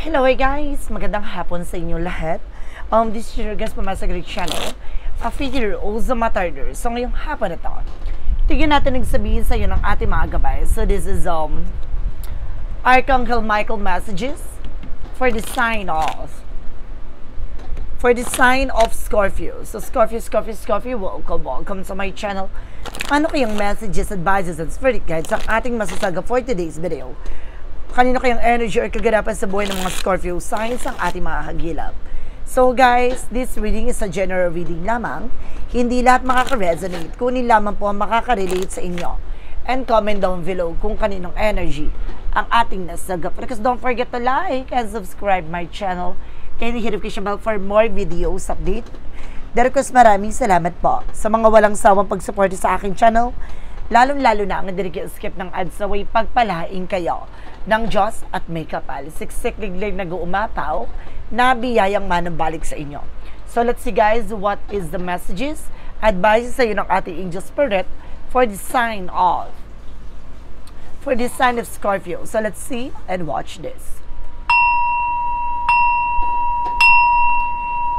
Hello guys! Magandang hapon sa inyo lahat. This is your guest from my Great channel, a figure of the Matarder. So ngayong hapon na to, tignan natin nagsabihin sa iyo ng ating mga gabay. So this is Archangel Michael messages for the sign of Scorpio. So Scorpio, welcome to my channel. Ano kayang messages, advices, and spirit guides ang ating masasaga for today's video? Kanino kayang energy or kaganapan sa buhay ng mga Scorpio signs ang ating mga hagilap? So guys, this reading is a general reading lamang. Hindi lahat makaka-resonate. Kunin lamang po ang makaka-relate sa inyo. And comment down below kung kaninong energy ang ating nasagap. Because don't forget to like and subscribe my channel and hit notification bell for more videos update. Derkos, maraming salamat po sa mga walang sawang pagsuporte sa aking channel. Lalong-lalo na ang skip ng ads sa way pagpalain kayo ng Diyos at may kapal. Siksik liglig nag-uumapaw na biyayang manambalik sa inyo. So let's see guys, what is the messages, advice sa iyo ng ating angel spirit for the sign of Scorpio. So let's see and watch this.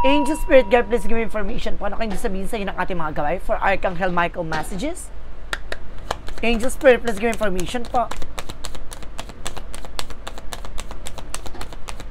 Angel spirit guide, please give me information po ano kayong sabihin sa iyo ng ating mga gaway for Archangel Michael messages. Angel spirit, please give me information po.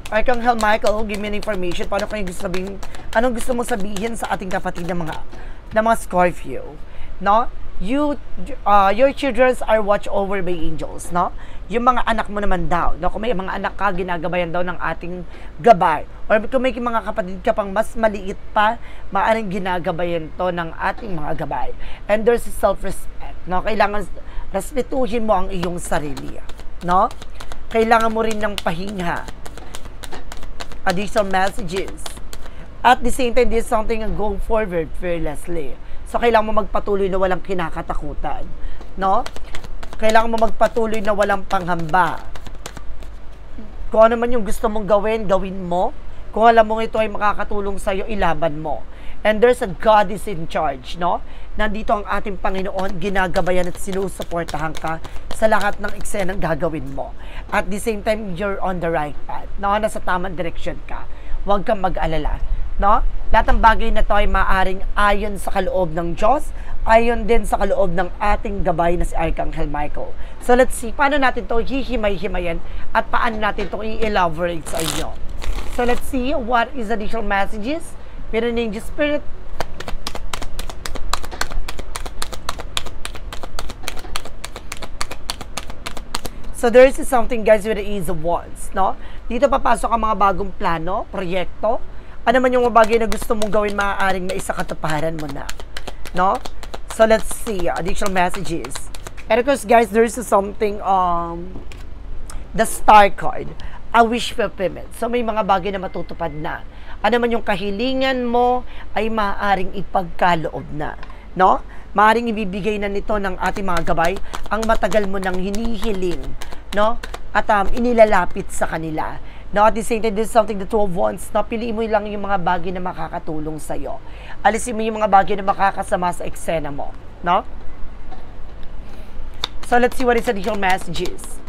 Archangel Michael, give me information paano kayo gusto sabihin, anong gusto mo sabihin sa ating kapatid ng mga Scorpio, no? Your children are watched over by angels, no? Yung mga anak mo naman daw, no? Kung may mga anak ka, ginagabayan daw ng ating gabay, or kung may mga kapatid ka pang mas maliit pa, maaaring ginagabayan to ng ating mga gabay. And there's self-respect, no? Kailangan respetuhin mo ang iyong sarili, no? Kailangan mo rin ng pahinga. Additional messages. At the same time, this is something go forward fearlessly. So, kailangan mo magpatuloy na walang kinakatakutan. No? Kailangan mo magpatuloy na walang panghamba. Kung ano man yung gusto mong gawin, gawin mo. Kung alam mo ito ay makakatulong sa'yo, ilaban mo. And there's a God is in charge, no? Nandito ang ating Panginoon, ginagabayan at sinusuportahan ka sa lahat ng eksenang gagawin mo. At the same time, you're on the right path, no? Nasa tamang direction ka. Huwag kang mag-alala, no? Lahat ng bagay na to ay maaaring ayon sa kaloob ng Diyos, ayon din sa kaloob ng ating gabay na si Archangel Michael. So let's see, paano natin to hihimay-himayan at paano natin to i-elaborate sa inyo. So let's see, what is additional messages with an angel spirit? So there is something guys with the ease of wands, no? Dito papasok ang mga bagong plano, proyekto. Ano man yung mga bagay na gusto mong gawin, maaaring maisakatuparan mo na, no? So let's see, additional messages. And of course guys, there is something, the star card, a wish fulfillment. So may mga bagay na matutupad na. Ano man yung kahilingan mo ay maaaring ipagkaloob na, no? Maaaring ibibigay na nito ng ating mga gabay ang matagal mo nang hinihiling, no? At inilalapit sa kanila. No, at the same time, this is something the 12 wands, no? Piliin mo lang yung mga bagay na makakatulong sa'yo. Alisin mo yung mga bagay na makakasama sa eksena mo, no? So let's see what is additional messages.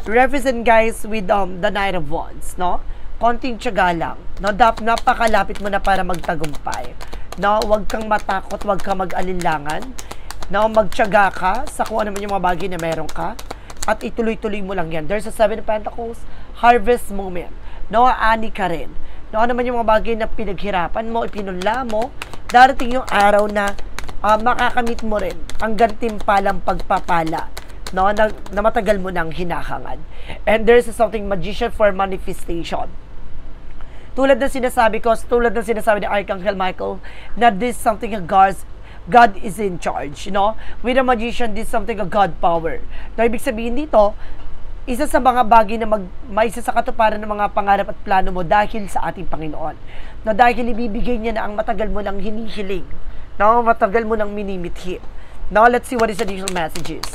Represent guys with the Knight of Wands, no? Konting tiyaga lang, no? Napakalapit mo na para magtagumpay, no? Huwag kang matakot, huwag kang mag-alinlangan, no? Magtiyaga ka sa kung ano man yung mga bagay na meron ka at ituloy-tuloy mo lang yan. There's a 7 of Pentacles, harvest moment, no? Ani ka rin, no? Ano man yung mga bagay na pinaghirapan mo, ipinunla mo, darating yung araw na makakamit mo rin ang gantimpalang pagpapala, no? Na matagal mo nang hinahangad. And there's something magician for manifestation. Tulad ng sinasabi ni Archangel Michael, na this something a God is in charge, no? With a magician, this something a God power. No, ibig sabihin dito, isa sa mga bagay na maisa sa katuparan ng mga pangarap at plano mo dahil sa ating Panginoon. No, dahil ibibigay niya na ang matagal mo nang hinihiling, no? Matagal mo nang minimithi. Now, let's see what is additional messages.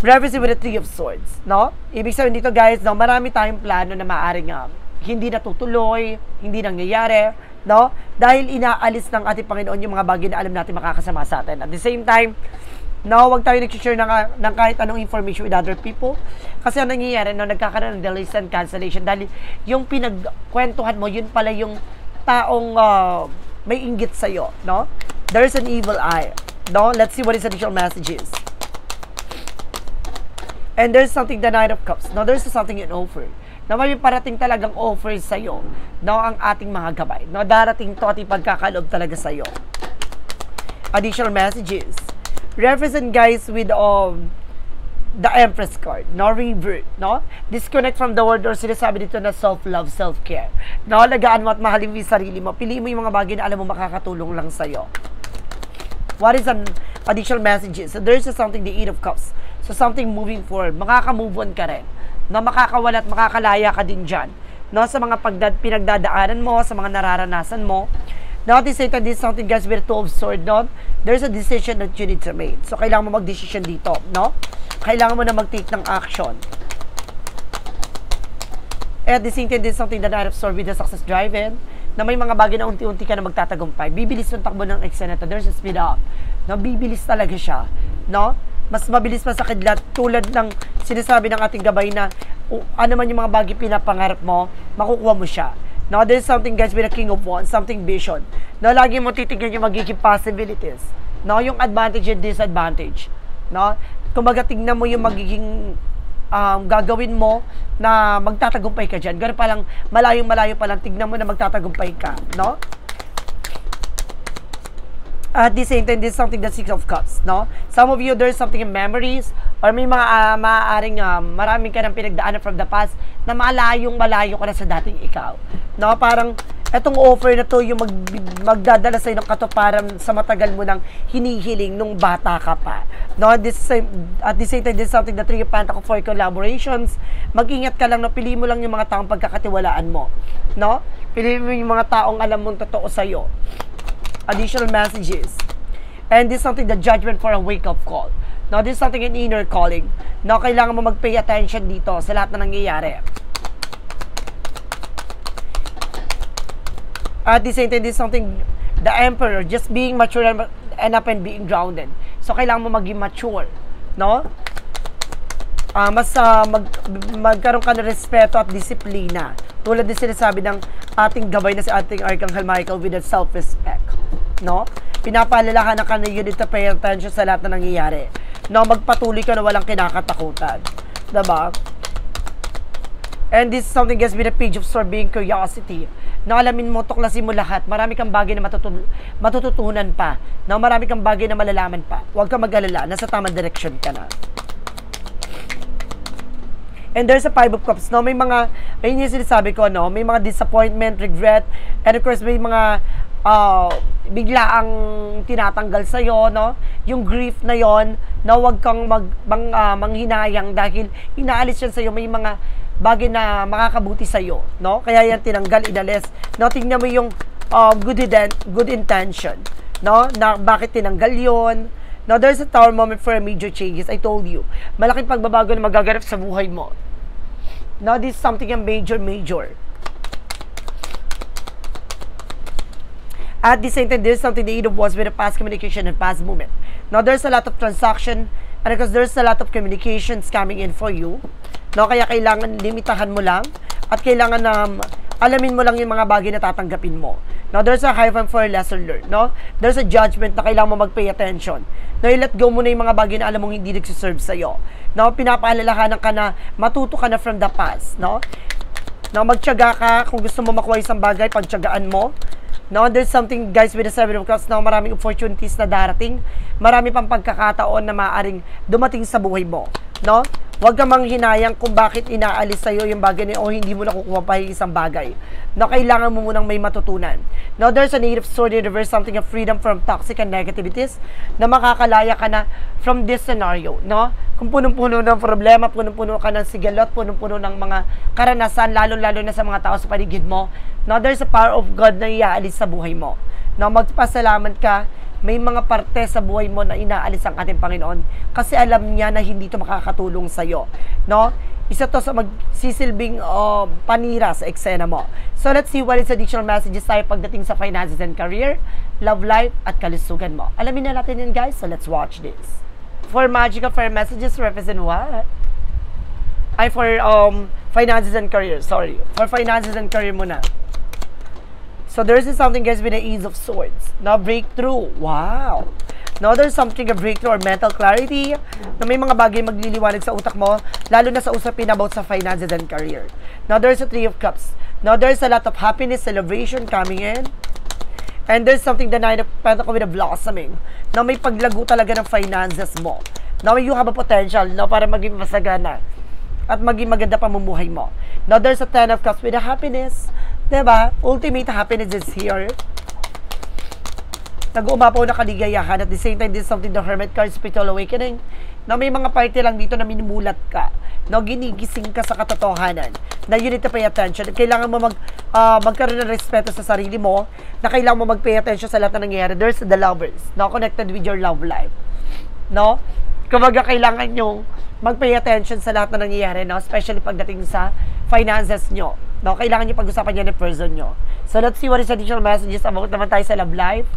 Represent with the 3 of Swords, no? Ibig sabihin dito guys, no, marami tayong plano na maaaring hindi natutuloy, hindi nangyayari, no? Dahil inaalis ng ating Panginoon yung mga bagay na alam natin makakasama sa atin. At the same time, No, wag tayo nag-share ng kahit anong information with other people. Kasi ang nangyayari, no, nagkakaroon ng delays and cancellation dahil yung pinagkwentuhan mo, yun pala yung taong may inggit sa'yo, no? There's an evil eye. No? Let's see what his additional message is. And there's something, the Knight of Cups. No, there's something in offer. Na may parating talagang offer sa'yo, no, ang ating mga gabay. No, darating to at ipagkakaloob talaga sa'yo. Additional messages. Represent guys with the Empress card, no, rebirth, no? Disconnect from the world or sinasabi dito na self-love, self-care. No, lagaan mo at mahalin mo yung sarili mo. Piliin mo yung mga bagay na alam mo makakatulong lang sa'yo. What is an additional messages? So there's something, the Eight of Cups. So something moving forward. Makaka-move on ka rin. No, makakawala at makakalaya ka din dyan. No, sa mga pinagdadaanan mo, sa mga nararanasan mo. Now, this is something guys with 2 of Swords, no? There's a decision that you need to make. So, kailangan mo mag-decision dito, no? Kailangan mo na mag-take ng action. At the same time, this is something that Knight of Swords with the success driven, na may mga bagay na unti-unti ka na magtatagumpay. Bibilis ng takbo ng eksena to. There's a speed up. No, bibilis talaga siya, no? Mas mabilis pa sa kidlat tulad ng sinasabi ng ating gabay na ano man yung mga bagay pinapangarap mo, makukuha mo siya. Now, there's something guys with a King of Wands, something vision. No, lagi mo titignan yung magiging possibilities. No, yung advantage and disadvantage. No, kumbaga tignan mo yung magiging gagawin mo na magtatagumpay ka dyan. Ganun pa lang, malayo-malayo pa lang, tignan mo na magtatagumpay ka. No? At the same time, this is something, the Six of Cups, no? Some of you, there's something in memories, or may mga maaaring maraming ka ng pinagdaanan from the past na malayo ka na sa dating ikaw. No? Parang, etong offer na to yung magdadala sa'yo ng katuparan sa matagal mo nang hinihiling nung bata ka pa. No? At the same time, this is something, the Three of Pentacles for collaborations. Mag-ingat ka lang, no? Piliin mo lang yung mga taong pagkakatiwalaan mo. No? Piliin mo yung mga taong alam mong totoo sa'yo. Additional messages. And this is something, the judgment for a wake-up call. Now, this is something an inner calling. Now, kailangan mo mag-pay attention dito sa lahat na nangyayari. At the same time, this is something, the Emperor, just being mature enough and being grounded. So, kailangan mo maging mature. No? Magkaroon ka ng respeto at disiplina. Tulad din sinasabi ng ating gabay na si ating Archangel Michael with that self-respect. No? Pinapaalalahanan ka na you need to pay attention sa lahat na nangyayari. No? Magpatuloy ka na walang kinakatakutan. Diba? And this is something guys with a Page of Swords, being curiosity. No, alamin mo, tuklasin mo lahat. Marami kang bagay na matututunan pa. No, marami kang bagay na malalaman pa. Huwag kang mag-alala. Nasa tamang direction ka na. And there's a Five of Cups, no? May mga, ayun yung sinasabi ko, no? May mga disappointment, regret, and of course, may mga bigla ang tinatanggal sa'yo, no? Yung grief na yon, na huwag kang manghinayang dahil inaalis yan sa'yo. May mga bagay na makakabuti sa'yo, no? Kaya yan tinanggal, inalis. No? Tingnan mo yung good intention, no? Na bakit tinanggal yon. Now, there's a tower moment for a major changes. I told you, malaking pagbabago na magaganap sa buhay mo. Now, this is something a major. At the same time, there's something the Eight of Wands with a past communication and past movement. Now, there's a lot of transaction, and because there's a lot of communications coming in for you. No, kaya kailangan limitahan mo lang, at kailangan na alamin mo lang yung mga bagay na tatanggapin mo. Now, there's a hyphen for a lesson learned, no? There's a judgment na kailangan mo mag-pay attention. Now, i-let go mo na yung mga bagay na alam mong hindi nagsiserve sa'yo. Now, pinapaalalahanan ka na matuto ka na from the past, no? Now, magtiyaga ka kung gusto mo makuha isang bagay, pagtiyagaan mo. Now, there's something, guys, with the Seven of Cups, now maraming opportunities na darating. Marami pang pagkakataon na maaaring dumating sa buhay mo, no? Huwag kang manghinayang kung bakit inaalis sa'yo yung bagay niya o hindi mo nakukuha pa yung isang bagay. No, kailangan mo munang may matutunan. Now, there's a Eight of Swords in reverse, something of freedom from toxic and negativities na makakalaya ka na from this scenario, no? Kung punong-puno ng problema, punong-puno ka ng sigalot, punong-puno ng mga karanasan, lalo-lalo na sa mga tao sa paligid mo. Now, there's a power of God na iaalis sa buhay mo. Now, magpasalamat ka. May mga parte sa buhay mo na inaalis ang ating Panginoon kasi alam niya na hindi ito makakatulong sa'yo. No? Isa to sa magsisilbing panira sa eksena mo. So, let's see what is additional messages tayo pagdating sa finances and career, love life, at kalusugan mo. Alamin na natin yun, guys. So, let's watch this. For magical fire messages, represent what? Ay, for finances and career. Sorry. For finances and career muna. So there's something, guys, with the Ace of Swords. Now, breakthrough. Wow. Now, there's something, a breakthrough or mental clarity na may mga bagay magliliwanag sa utak mo, lalo na sa usapin about sa finances and career. Now, there's a Three of Cups. Now, there's a lot of happiness, celebration coming in. And there's something, the Nine of Pentacles with a blossoming. Now, may paglago talaga ng finances mo. Now, you have a potential, no, para maging masagana at maging maganda pamumuhay mo. Now, there's a Ten of Cups with a happiness. Diba? Ultimate happiness is here. Nag-uumapaw na kaligayahan. At the same time, this is something, the Hermit card, spiritual awakening. Na may mga party lang dito na minumulat ka. No, ginigising ka sa katotohanan. Na you need to pay attention. Kailangan mo magkaroon ng respeto sa sarili mo. Na kailangan mo mag-pay attention sa lahat na nangyayari. There's the lovers. No, connected with your love life. No? Kumbaga, kailangan nyo mag-pay attention sa lahat na nangyayari. No? Especially pagdating sa finances nyo. No, kailangan nyo pag-usapan yan ng person nyo. So, let's see what is additional messages about naman tayo sa love life.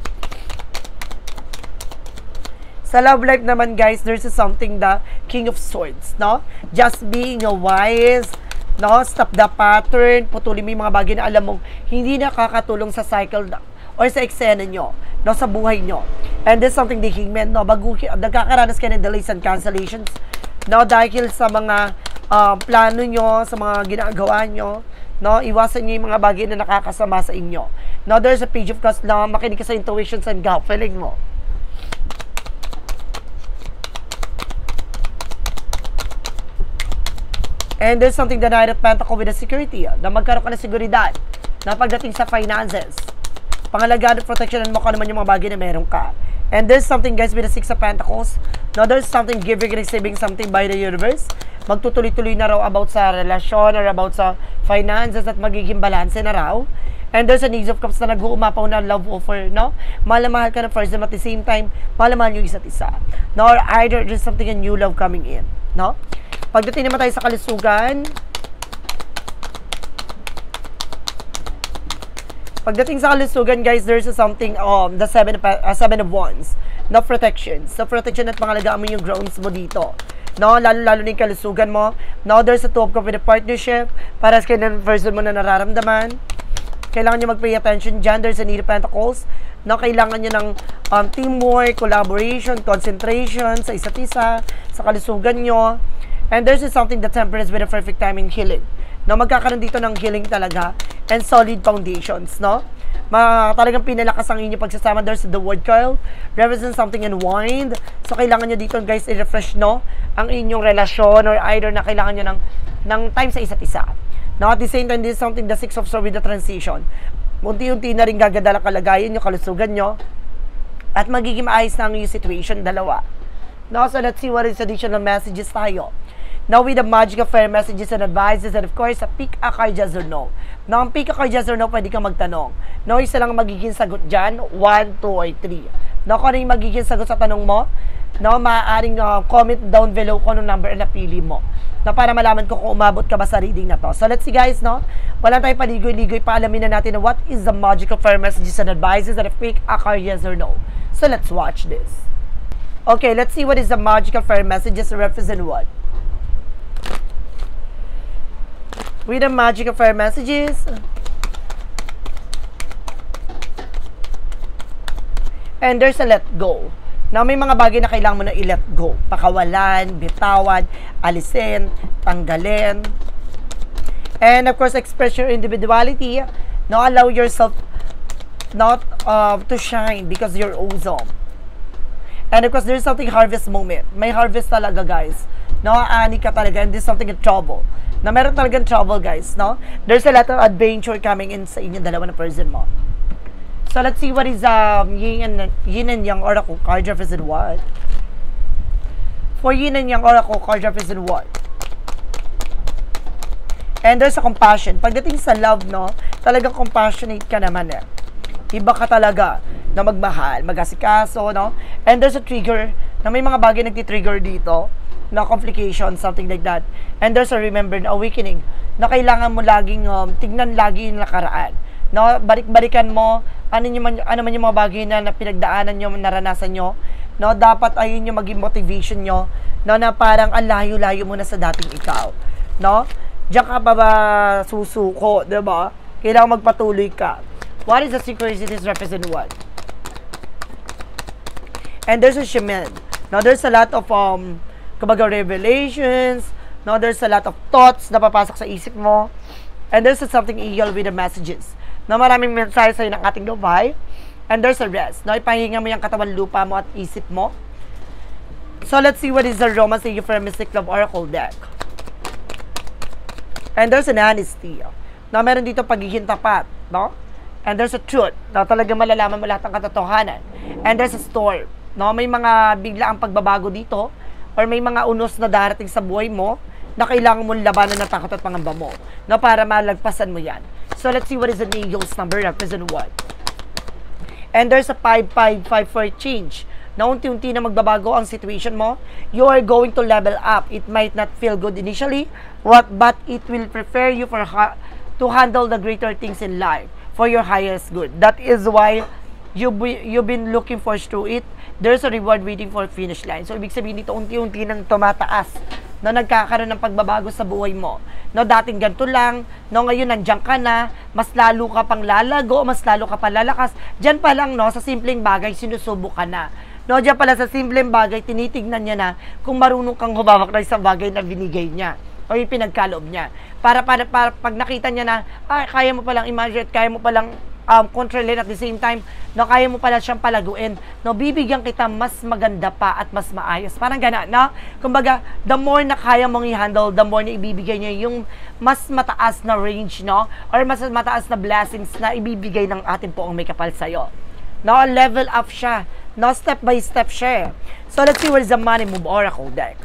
Sa love life naman, guys, there's something, the King of Swords, no? Just being a wise, no? Stop the pattern, putulin mo yung mga bagay na alam mong hindi nakakatulong sa cycle or sa eksena nyo, no? Sa buhay nyo. And there's something, the Kingman, no? Nagkakaranas kayo ng delays and cancellations, no? Dahil sa mga plano nyo, sa mga ginagawa nyo, no, iwasan niyo yung mga bagay na nakakasama sa inyo. Now, there's a Page of Cups na makinig ka sa intuitions and gut feeling mo. And there's something, the Knight of Pentacles with a security, na magkaroon ka ng seguridad na pagdating sa finances. Pangalagaan at protectionan mo kung naman yung mga bagay na meron ka. And there's something, guys, with the Six of Pentacles. Now, there's something, giving and receiving something by the universe. Magtutuloy-tuloy na raw about sa relasyon or about sa finances at magiging balance na raw. And there's an Ace of Cups na nag-uumapaw na love offer, no? Mahal ka na first at the same time, mahal yung isa't isa. No? Or either there's something, a new love coming in, no? Pagdating naman tayo sa kalusugan, guys, there's something, the Seven of Wands, no protection. So, protection at pangalagaan mo yung grounds mo dito. No, lalo-lalo na yung kalusugan mo. Now, there's a Two of Cups with a partnership. Para sa kanya ng person mo na nararamdaman. Kailangan nyo mag-pay attention dyan. There's a Eight of Pentacles. No, kailangan nyo ng teamwork, collaboration, concentration sa isa't isa, sa kalusugan nyo. And there's something, the Temperance with a perfect timing, healing. No, magkakaroon dito ng healing talaga and solid foundations, no? Talagang pinalakas ang inyong pagsasama. There's the Word card, represent something unwind. So, kailangan nyo dito, guys, i-refresh, no? Ang inyong relasyon or either na kailangan nyo ng time sa isa't isa. Now, at the same time, this is something, the Six of Swords with the transition. Unti-unti na rin gaganda ang kalagayan nyo, kalusugan nyo. At magiging maayos na ang yung situation, dalawa. Now, so let's see what is additional messages tayo. Now, with the magic of fire messages and advices, and of course, pick a card, yes or no. Now, ang pick a card, yes or no, pwede kang magtanong. No, isa lang magiging sagot dyan, 1, 2, or 3. No, kung ano yung magiging sagot sa tanong mo, no, maaaring comment down below kung anong number na napili mo. Na para malaman ko kung umabot ka ba sa reading na to. So, let's see, guys, no? Wala tayong paligoy-ligoy, paalamin na natin na what is the magic of fire messages and advices, and pick a card, yes or no. So, let's watch this. Okay, let's see what is the magic of fire messages represent what. With the magic of fire messages. And there's a let go. Now, may mga bagay na kailangan mo na i-let go. Pakawalan, bitawan, alisin, tanggalin. And of course, express your individuality. Now, allow yourself not to shine because you're ozone. And of course, there's something harvest moment. May harvest talaga, guys. No, ani ka talaga, and there's something in trouble. Na meron talagang trouble, guys, no? There's a lot of adventure coming in sa inyong dalawa na person mo. So, let's see what is Yin and Yang Oracle card represent what? For Yin and Yang Oracle card represent what? And there's a compassion. Pagdating sa love, no? Talagang compassionate ka naman, eh. Iba ka talaga na magmahal, mag-asikaso, no? And there's a trigger, na may mga bagay nagtitrigger dito, na complication, something like that. And there's a remembered awakening, na kailangan mo laging, tignan lagi yung nakaraan. No? Balik-balikan mo, ano man yung mga bagay na pinagdaanan nyo, naranasan nyo, no? Dapat ayun yung maging motivation nyo, no? Na parang ang layo-layo mo na sa dating ikaw, no? Diyan ka pa ba susuko, diba? Kailangan magpatuloy ka. What is the synchronicities represent what? And there's a shaman. Now, there's a lot of, kumbaga, revelations. No, there's a lot of thoughts na papasok sa isip mo. And there's something eagle with the messages. No, maraming mensahe sa'yo ng ating lupay. And there's a rest. No, ipahinga mo yung katawan lupa mo at isip mo. So, let's see what is the romance of for a Mystic Love Oracle deck. And there's an honesty. No, meron dito pagiging tapat. No? And there's a truth. No, talaga malalaman mo lahat ng katotohanan. And there's a storm. No, may mga bigla ang pagbabago dito. Or may mga unos na darating sa buhay mo na kailangan mong labanan ng takot at pangamba mo. No, para malagpasan mo yan. So, let's see what is the Eagle's number represent what. And there's a 5554 change. Na unti-unti na magbabago ang situation mo. You are going to level up. It might not feel good initially, but it will prepare you for to handle the greater things in life for your highest good. That is why you've been looking for through it. There's a reward waiting for finish line. So, ibig sabihin dito, unti-unti nang tumataas na nagkakaroon ng pagbabago sa buhay mo. No, dating ganito lang, no, ngayon nandiyan ka na, mas lalo ka pang lalago, mas lalo ka pang lalakas. Diyan pa lang, no, sa simpleng bagay, sinusubok ka na. No, diyan pala sa simpleng bagay, tinitignan niya na kung marunong kang humawak na isang bagay na binigay niya o yung pinagkaloob niya. Para pag nakita niya na, kaya mo palang imagine, kaya mo palang control at the same time, no, kaya mo pala siyang palaguin, no, bibigyan kita mas maganda pa at mas maayos. Parang gana, no? Kumbaga, the more na kaya mong i-handle, the more na ibibigay niya yung mas mataas na range, no? Or mas mataas na blessings na ibibigay ng ating poong may kapal sa'yo. No, level up siya. No, step by step siya. So, let's see what is the Money Move Oracle deck.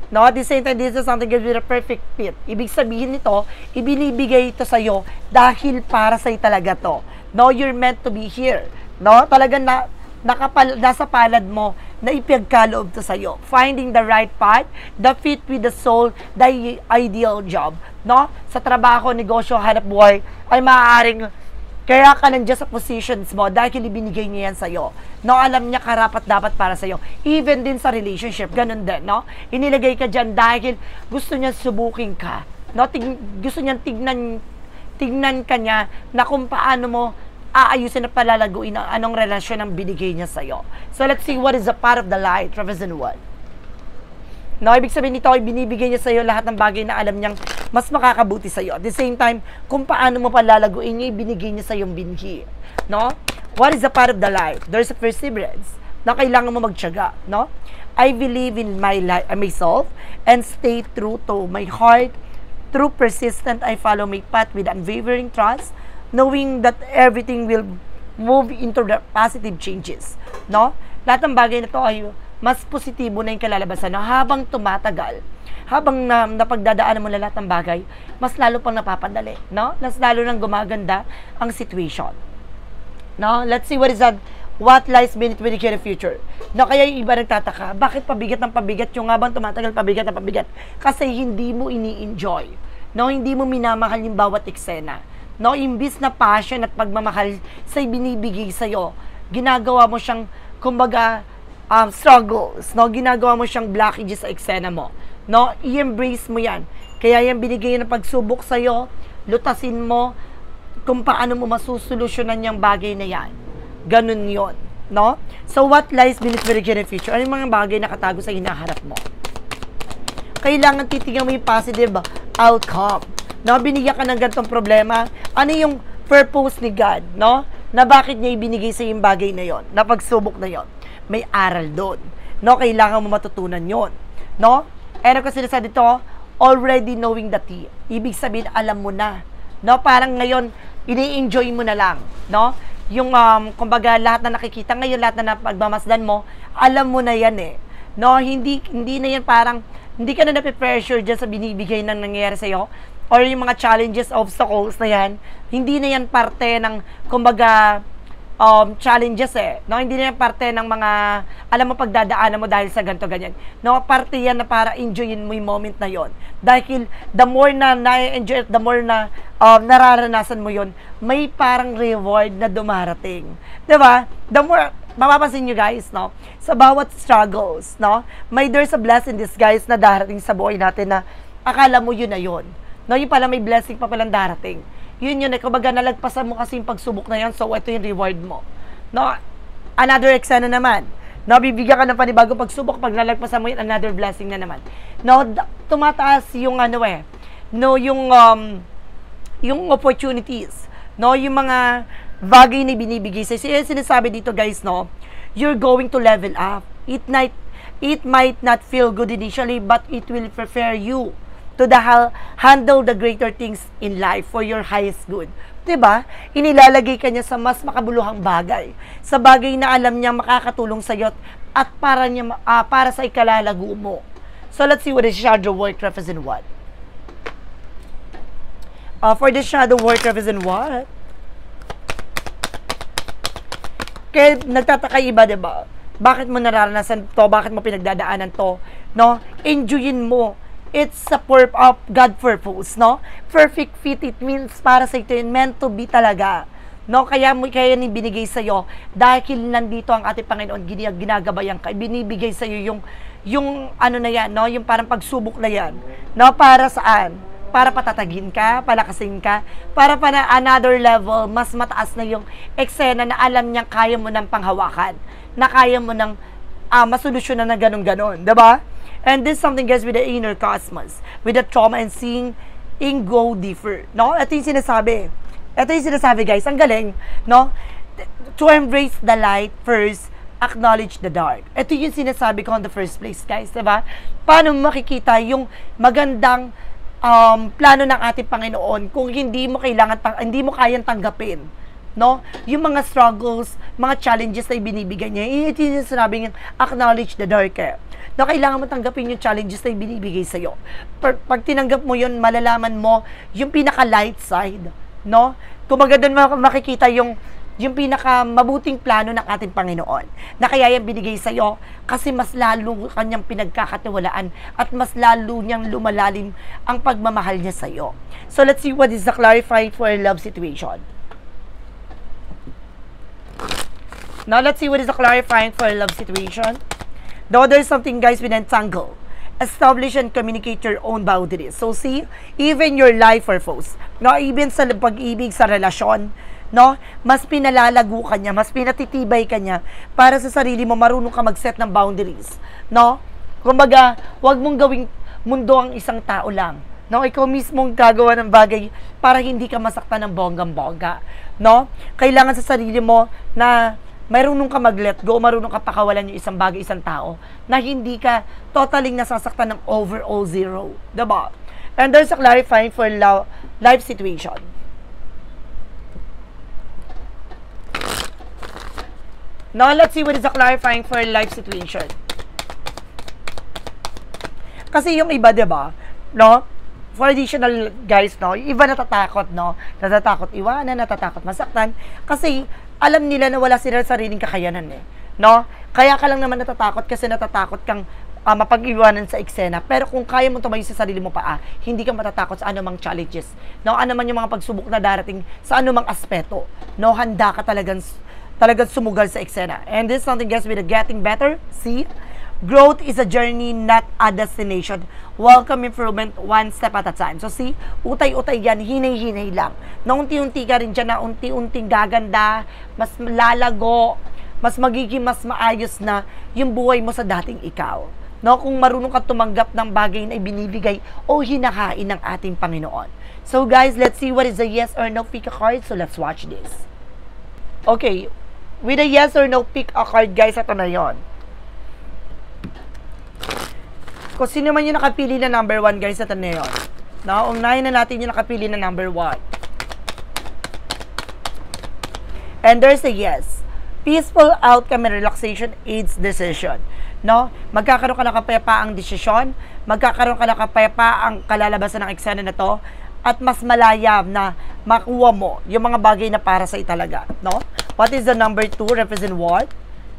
No, at the same time, this is something with a perfect fit. Ibig sabihin nito, ibinibigay ito sa'yo dahil para sa'yo talaga to. No, you're meant to be here. No, talagang nasa palad mo na ipagkaloob to sa'yo. Finding the right path, the fit with the soul, the ideal job. No, sa trabaho, negosyo, hanap buhay, ay maaaring kaya ka nandiyan sa positions mo dahil ibinigay niya yan sa'yo. No, alam niya karapat dapat para sa'yo. Even din sa relationship, ganun din, no? Inilagay ka dyan dahil gusto niya subukin ka. No? Gusto niya tignan ka niya na kung paano mo aayusin at palalaguin ang anong relasyon ang binigay niya sa'yo. So, let's see what is the part of the light, represent what? No, ibig sabihin nito, binibigay niya sa'yo lahat ng bagay na alam niyang mas makakabuti sa'yo. At the same time, kung paano mo palalaguin niya, binigay niya sa'yo yung binhi. No? What is the part of the life? There's a perseverance na kailangan mo magtiyaga. No? I believe in myself and stay true to my heart. Through persistent, I follow my path with unwavering trust, knowing that everything will move into the positive changes. No? Lahat ng bagay na to ay mas positibo na yung kalalabasan. No? Habang tumatagal, habang napagdadaanan mo na lahat ng bagay, mas lalo pang napapadali. No? Mas lalo nang gumaganda ang situation. No? Let's see what is that. What lies beneath with the future. No, kaya yung iba nagtataka, bakit pabigat ng pabigat yung habang tumatagal pabigat ng pabigat? Kasi hindi mo ini-enjoy. No, hindi mo minamahal yung bawat eksena. No, imbis na passion at pagmamahal sa binibigay sa'yo, ginagawa mo siyang, kumbaga, struggles, no? Ginagawa mo siyang blockages sa eksena mo. No, i-embrace mo yan. Kaya yan binigay ng pagsubok sa'yo, lutasin mo kung paano mo masusolusyonan yung bagay na yan. Ganun yon, no? So, what lies beneath the future? Ano yung mga bagay na katago sa hinaharap mo? Kailangan titignan mo yung positive outcome. No? Binigyan ka ng ganitong problema. Ano yung purpose ni God, no? Na bakit niya ibinigay sa yung bagay na yon, na pagsubok na yon? May aral doon. No? Kailangan mo matutunan yon, no? Ano kasi nasa dito, already knowing that ibig sabihin, alam mo na. No? Parang ngayon, ini-enjoy mo na lang, no? Yung, kumbaga, lahat na nakikita ngayon, lahat na napagmamasdan mo, alam mo na yan eh. No? Hindi na yan parang, hindi ka na nape-pressure dyan sa binibigay ng nangyayari sa'yo, or yung mga challenges, obstacles na yan, hindi na yan parte ng, kumbaga, challenges no, hindi na yan parte ng mga alam mo pagdadaanan mo dahil sa ganito ganyan, no, parte yan na para enjoyin mo yung moment na yon, dahil the more na na-enjoy, the more na nararanasan mo yon, may parang reward na dumarating, diba? The more mapapansin nyo guys, no, sa bawat struggles, no, may there's a blessing in disguise na darating sa buhay natin na akala mo yun na yun, no, yung pala may blessing pa palang darating. Yun yun, kumbaga nalagpasan mo kasi yung pagsubok na yan, so ito yung reward mo. No? Another eksena naman. No, bibigyan ka ng panibagong pagsubok, pag nalagpasan mo yun, another blessing na naman. No, tumataas yung no, yung opportunities. No, yung mga bagay na binibigay sa'yo. Sinasabi dito guys, no, you're going to level up. It might not feel good initially, but it will prepare you to handle the greater things in life for your highest good. Diba? Inilalagay ka niya sa mas makabuluhang bagay. Sa bagay na alam niya makakatulong sa iyo at para sa ikalalago mo. So let's see what the shadow work represent what. For the shadow work represent what? Kaya nagtataka iba, diba? Bakit mo nararanasan to? Bakit mo pinagdadaanan to? No? Enjoyin mo. It's a God purpose, no? Perfect fit, it means para sa ito yun, meant to be talaga. No? Kaya ni binigay sa'yo, dahil nandito ang ating Panginoon, ginagabayan ka, binibigay sa'yo yung ano na yan, no? Yung parang pagsubok na yan. No? Para saan? Para patatagin ka, palakasin ka, para na another level, mas mataas na yung eksena na alam niyang kaya mo ng panghawakan, na kaya mo ng masolusyonan na ganun-ganon, diba? And this is something guys with the inner cosmos, with the trauma and seeing in go differ. No? Ito yung sinasabi. Guys, ang galing, no? To embrace the light first, acknowledge the dark. Ito yung sinasabi ko in the first place, guys, diba? Paano makikita yung magandang plano ng ating Panginoon kung hindi mo kayang tanggapin, no? Yung mga struggles, mga challenges na ibinibigay niya, ito yung sinabi niya, acknowledge the dark. No, kailangan mo tanggapin yung challenges na ibinibigay sa'yo. Pag tinanggap mo yun, malalaman mo yung pinaka-light side, no? Kumaga doon makikita yung pinaka mabuting plano ng ating Panginoon, na kaya yan binigay sa'yo kasi mas lalo kanyang pinagkakatiwalaan at mas lalo niyang lumalalim ang pagmamahal niya sa'yo. So let's see what is the clarifying for a love situation. Now let's see what is the clarifying for a love situation. Though there's something guys with entangle, establish and communicate your own boundaries. So see, even your life purpose, no, even sa pag-ibig, sa relasyon, no, mas pinalalago ka niya, mas pinatitibay ka niya para sa sarili mo, marunong ka mag-set ng boundaries, no? Kumbaga, wag mong gawing mundo ang isang tao lang, no? Ikaw mismong gagawa ng bagay para hindi ka masaktan ng bonggang-bongga, no? Kailangan sa sarili mo na marunong ka mag-let go, marunong ka pakawalan yung isang bagay, isang tao, na hindi ka totally nasasaktan ng overall zero. Diba? And there's a clarifying for life situation. Now, let's see what is the clarifying for life situation. Kasi yung iba, diba? No? For additional guys, no? Yung iba natatakot, no? Natatakot iwanan, natatakot masaktan. Kasi alam nila na wala sila sariling kakayanan no? Kaya ka lang naman natatakot kasi natatakot kang mapag-iwanan sa eksena. Pero kung kaya mo tumayo sa sarili mo hindi ka matatakot sa anumang challenges, no? Ano man yung mga pagsubok na darating sa anumang aspeto, no? Handa ka talagang sumugal sa eksena. And this is something guys with the getting better. See? Growth is a journey, not a destination. Welcome improvement one step at a time. So see, utay-utay yan, hinay-hinay lang. Na unti-unti ka rin dyan, na unti-unting gaganda, mas lalago, mas magiging mas maayos na yung buhay mo sa dating ikaw. No, kung marunong ka tumanggap ng bagay na ibinibigay o hinakain ng ating Panginoon. So guys, let's see what is the yes or no pick a card. So let's watch this. Okay, with a yes or no pick a card guys, ito na yon. Kung sino man yung nakapili na number 1 guys, ito na yun. Now, unahin na natin yung nakapili na number 1. And there's a yes. Peaceful outcome and relaxation aids decision. No? Magkakaroon ka ng kapayapaang desisyon, magkakaroon ka ng kapayapaang kalalabasan ng eksena na to, at mas malayam na makuha mo yung mga bagay na para sa talaga. No? What is the number 2? Represent what?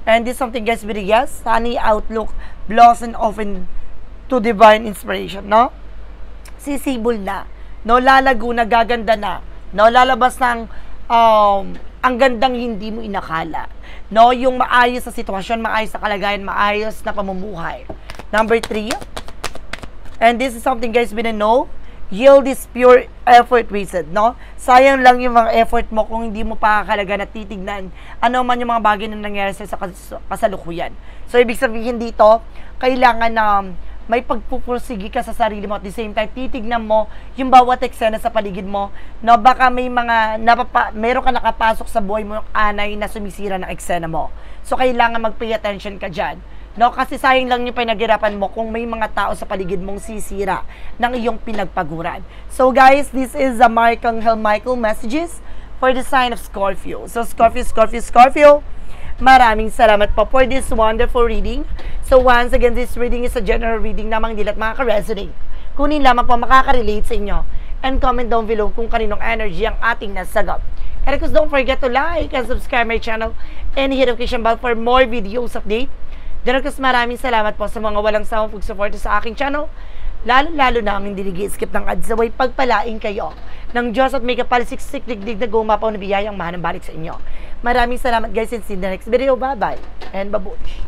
And this something guys with yes, sunny outlook, blossom open to divine inspiration, no? Sisibol na, no? Lalago na, gaganda na, no? Lalabas ng ang gandang hindi mo inakala, no? Yung maayos sa sitwasyon, maayos sa kalagayan, maayos na pamumuhay. Number 3, and this is something guys we know, yield is pure effort wasted, no? Sayang lang yung mga effort mo kung hindi mo pa kakalaga na titignan ano man yung mga bagay na nangyari sa kasalukuyan. So, ibig sabihin dito, kailangan na may pagpupursigi ka sa sarili mo at the same time, titignan mo yung bawat eksena sa paligid mo, no? Baka may mga, meron ka nakapasok sa buhay mo yung anay na sumisira ng eksena mo. So, kailangan mag-pay attention ka dyan. No, kasi sayang lang yung pinaghirapan mo kung may mga tao sa paligid mong sisira ng iyong pinagpaguran. So guys, this is the Archangel Michael messages for the sign of Scorpio. So Scorpio, maraming salamat po for this wonderful reading. So once again, this reading is a general reading namang dilat makaka-resonate. Kunin lamang po makaka-relate sa inyo. And comment down below kung kaninong energy ang ating nasagap. And of course, don't forget to like and subscribe my channel and hit notification bell for more videos update. Then, maraming salamat po sa mga walang sawang pag-support sa aking channel. Lalo na ang hindi nag-skip ng ads, away pagpalain kayo ng Diyos at may kapalisiksik digdig na gumapaw na biyayang mahanang balik sa inyo. Maraming salamat guys and see you in the next video. Bye-bye and babush!